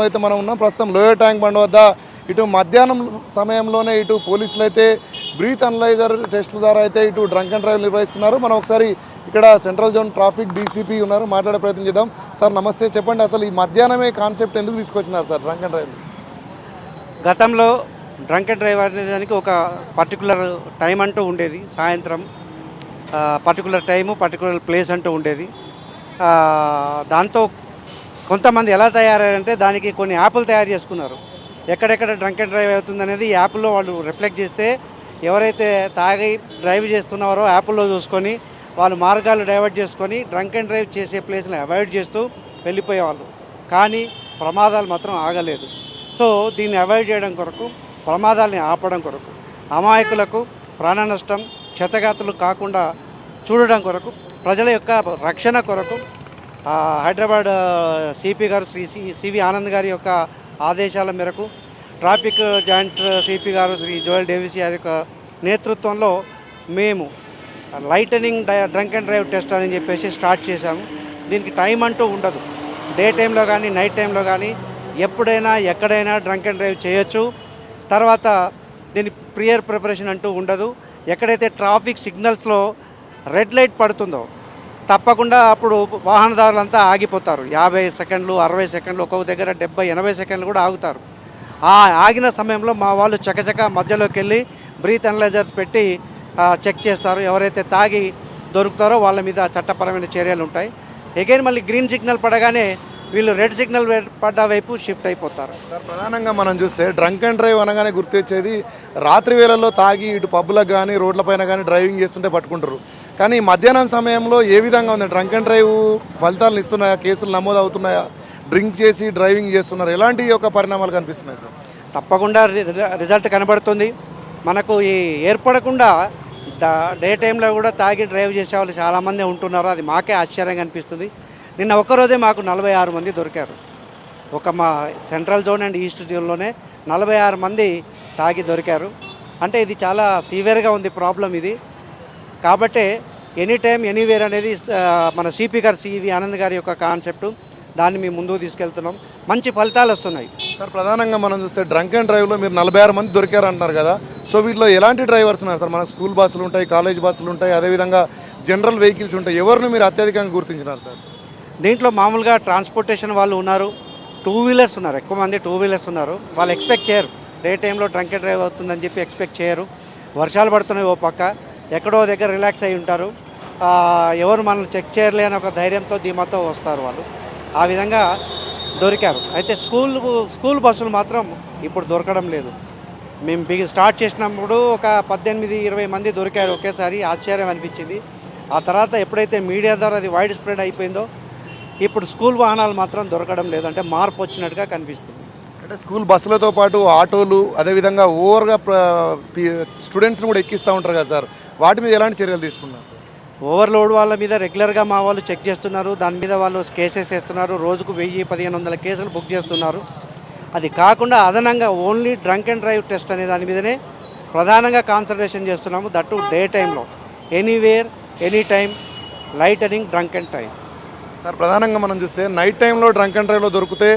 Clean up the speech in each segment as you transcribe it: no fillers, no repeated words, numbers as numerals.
అయితే మనం ఉన్నాం ప్రస్తుతం లోయర్ ట్యాంక్ బండ్ వద్ద ఇటు మధ్యాహ్నం సమయంలోనే ఇటు పోలీసులు అయితే బ్రీత్ అనలైజర్ టెస్టుల ద్వారా అయితే ఇటు డ్రంక్ అండ్ డ్రైవ్ నిర్వహిస్తున్నారు. మనం ఒకసారి ఇక్కడ సెంట్రల్ జోన్ ట్రాఫిక్ డీసీపీ ఉన్నారు, మాట్లాడే ప్రయత్నం చేద్దాం. సార్ నమస్తే, చెప్పండి అసలు ఈ మధ్యాహ్నమే కాన్సెప్ట్ ఎందుకు తీసుకొచ్చినారు సార్ డ్రంక్ అండ్ డ్రైవ్? గతంలో డ్రంక్ అండ్ డ్రైవ్ అనే దానికి ఒక పర్టికులర్ టైం అంటూ ఉండేది, సాయంత్రం పర్టికులర్ టైము పర్టికులర్ ప్లేస్ అంటూ ఉండేది. దాంతో కొంతమంది ఎలా తయారయ్యారంటే దానికి కొన్ని యాప్లు తయారు చేసుకున్నారు. ఎక్కడెక్కడ డ్రంక్ అండ్ డ్రైవ్ అవుతుందనేది యాప్లో వాళ్ళు రిఫ్లెక్ట్ చేస్తే ఎవరైతే తాగి డ్రైవ్ చేస్తున్నారో యాప్లో చూసుకొని వాళ్ళు మార్గాలు డైవర్ట్ చేసుకొని డ్రంక్ అండ్ డ్రైవ్ చేసే ప్లేస్ని అవాయిడ్ చేస్తూ వెళ్ళిపోయేవాళ్ళు. కానీ ప్రమాదాలు మాత్రం ఆగలేదు. సో దీన్ని అవాయిడ్ చేయడం కొరకు, ప్రమాదాలని ఆపడం కొరకు, అమాయకులకు ప్రాణ నష్టం క్షతగాతులు కాకుండా చూడడం కొరకు, ప్రజల యొక్క రక్షణ కొరకు హైదరాబాద్ సిపి గారు శ్రీ సివి ఆనంద్ గారి యొక్క ఆదేశాల మేరకు ట్రాఫిక్ జాయింట్ సిపి గారు శ్రీ జోయల్ డేవిస్ గారి యొక్క నేతృత్వంలో మేము lightening drunk and drive test అని చెప్పేసి స్టార్ట్ చేశాము. దీనికి టైం అంటూ ఉండదు. డే టైంలో కానీ నైట్ టైంలో కానీ ఎప్పుడైనా ఎక్కడైనా డ్రంక్ అండ్ డ్రైవ్ చేయొచ్చు. తర్వాత దీని ప్రియర్ ప్రిపరేషన్ అంటూ ఉండదు. ఎక్కడైతే ట్రాఫిక్ సిగ్నల్స్లో రెడ్ లైట్ పడుతుందో తప్పకుండా అప్పుడు వాహనదారులంతా ఆగిపోతారు. 50 సెకండ్లు 60 సెకండ్లు, ఒక్కొక్క దగ్గర 70-80 సెకండ్లు కూడా ఆగుతారు. ఆ ఆగిన సమయంలో మా వాళ్ళు చకచక మధ్యలోకి వెళ్ళి బ్రీత్ అనలైజర్స్ పెట్టి చెక్ చేస్తారు. ఎవరైతే తాగి దొరుకుతారో వాళ్ళ మీద చట్టపరమైన చర్యలు ఉంటాయి. అగైన్ మళ్ళీ గ్రీన్ సిగ్నల్ పడగానే వీళ్ళు రెడ్ సిగ్నల్ పడ్డ వైపు షిఫ్ట్ అయిపోతారు. సార్ ప్రధానంగా మనం చూస్తే డ్రంక్ అండ్ డ్రైవ్ అనగానే గుర్తొచ్చేది రాత్రి వేళల్లో తాగి ఇటు పబ్బులకు కానీ రోడ్లపైన కానీ డ్రైవింగ్ చేస్తుంటే పట్టుకుంటారు. కానీ మధ్యాహ్నం సమయంలో ఏ విధంగా ఉంది? డ్రంక్ అండ్ డ్రైవ్ ఫలితాలను ఇస్తున్నాయా? కేసులు నమోదు అవుతున్నాయా? డ్రింక్ చేసి డ్రైవింగ్ చేస్తున్నారు, ఎలాంటి యొక్క పరిణామాలు కనిపిస్తున్నాయి సార్? తప్పకుండా రిజల్ట్ కనబడుతుంది. మనకు ఈ ఏర్పడకుండా డే టైంలో కూడా తాగి డ్రైవ్ చేసే వాళ్ళు చాలామంది ఉంటున్నారు. అది మాకే ఆశ్చర్యంగా అనిపిస్తుంది. నిన్న ఒక్కరోజే మాకు 46 మంది దొరికారు. ఒక మా సెంట్రల్ జోన్ అండ్ ఈస్ట్ జోన్లోనే 46 మంది తాగి దొరికారు. అంటే ఇది చాలా సీవియర్గా ఉంది ప్రాబ్లం ఇది. కాబట్టి ఎనీ టైం ఎనీవేర్ అనేది మన సిపి గారు సివి ఆనంద్ గారి యొక్క కాన్సెప్టు. దాన్ని మేము ముందుకు తీసుకెళ్తున్నాం. మంచి ఫలితాలు వస్తున్నాయి. సార్ ప్రధానంగా మనం చూస్తే డ్రంక్ అండ్ డ్రైవ్లో మీరు 46 మంది దొరికారు అంటున్నారు కదా. సో వీటిలో ఎలాంటి డ్రైవర్స్ ఉన్నారు సార్? మన స్కూల్ బస్సులు ఉంటాయి, కాలేజ్ బస్సులు ఉంటాయి, అదేవిధంగా జనరల్ వెహికల్స్ ఉంటాయి. ఎవరిని మీరు అత్యధికంగా గుర్తించినారు సార్? దీంట్లో మామూలుగా ట్రాన్స్పోర్టేషన్ వాళ్ళు ఉన్నారు, 2 వీలర్స్ ఉన్నారు, ఎక్కువ మంది 2 వీలర్స్ ఉన్నారు. వాళ్ళు ఎక్స్పెక్ట్ చేయరు డే టైంలో డ్రంక్ అండ్ డ్రైవ్ అవుతుందని చెప్పి ఎక్స్పెక్ట్ చేయరు. వర్షాలు పడుతున్నాయి ఓ పక్క, ఎక్కడో దగ్గర రిలాక్స్ అయి ఉంటారు. ఎవరు మనల్ని చెక్ చేయర్లే అని ఒక ధైర్యంతో ధీమాతో వస్తారు వాళ్ళు. ఆ విధంగా దొరికారు. అయితే స్కూల్ బస్సులు మాత్రం ఇప్పుడు దొరకడం లేదు. మేము స్టార్ట్ చేసినప్పుడు ఒక 18-20 మంది దొరికారు ఒకేసారి. ఆశ్చర్యం అనిపించింది. ఆ తర్వాత ఎప్పుడైతే మీడియా ద్వారా అది వైడ్ స్ప్రెడ్ అయిపోయిందో ఇప్పుడు స్కూల్ వాహనాలు మాత్రం దొరకడం లేదు. అంటే మార్పు వచ్చినట్టుగా కనిపిస్తుంది. అంటే స్కూల్ బస్సులతో పాటు ఆటోలు, అదేవిధంగా ఓవర్గా స్టూడెంట్స్ని కూడా ఎక్కిస్తూ ఉంటారు కదా సార్, వాటి మీద ఎలాంటి చర్యలు తీసుకున్నారు? ఓవర్లోడ్ వాళ్ళ మీద రెగ్యులర్గా మా వాళ్ళు చెక్ చేస్తున్నారు. దాని మీద వాళ్ళు కేసెస్ వేస్తున్నారు. రోజుకు 1000-1500 కేసులు బుక్ చేస్తున్నారు. అది కాకుండా అదనంగా only drunk and drive test అనే దాని మీదనే ప్రధానంగా కాన్సన్ట్రేషన్ చేస్తున్నాము. దట్టు డే టైంలో anywhere any time lightening drunk and drive. Sir ప్రధానంగా మనం చూస్తే నైట్ టైంలో డ్రంక్ అండ్ డ్రైవ్లో దొరికితే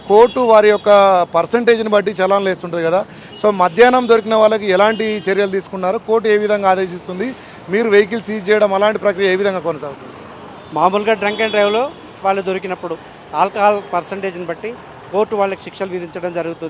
కోర్టు వారి యొక్క పర్సంటేజ్ని బట్టి చలాన్లు వేస్తుంటుంది కదా. సో మధ్యాహ్నం దొరికిన వాళ్ళకి ఎలాంటి చర్యలు తీసుకున్నారు? కోర్టు ఏ విధంగా ఆదేశిస్తుంది? మీరు వెహికల్ సీజ్ చేయడం అలాంటి ప్రక్రియ ఏ విధంగా కొనసాగుతుంది? మామూలుగా డ్రంక్ అండ్ డ్రైవ్లో వాళ్ళు దొరికినప్పుడు ఆల్కహాల్ పర్సంటేజ్ని బట్టి కోర్టు వాళ్ళకి శిక్షలు విధించడం జరుగుతుంది.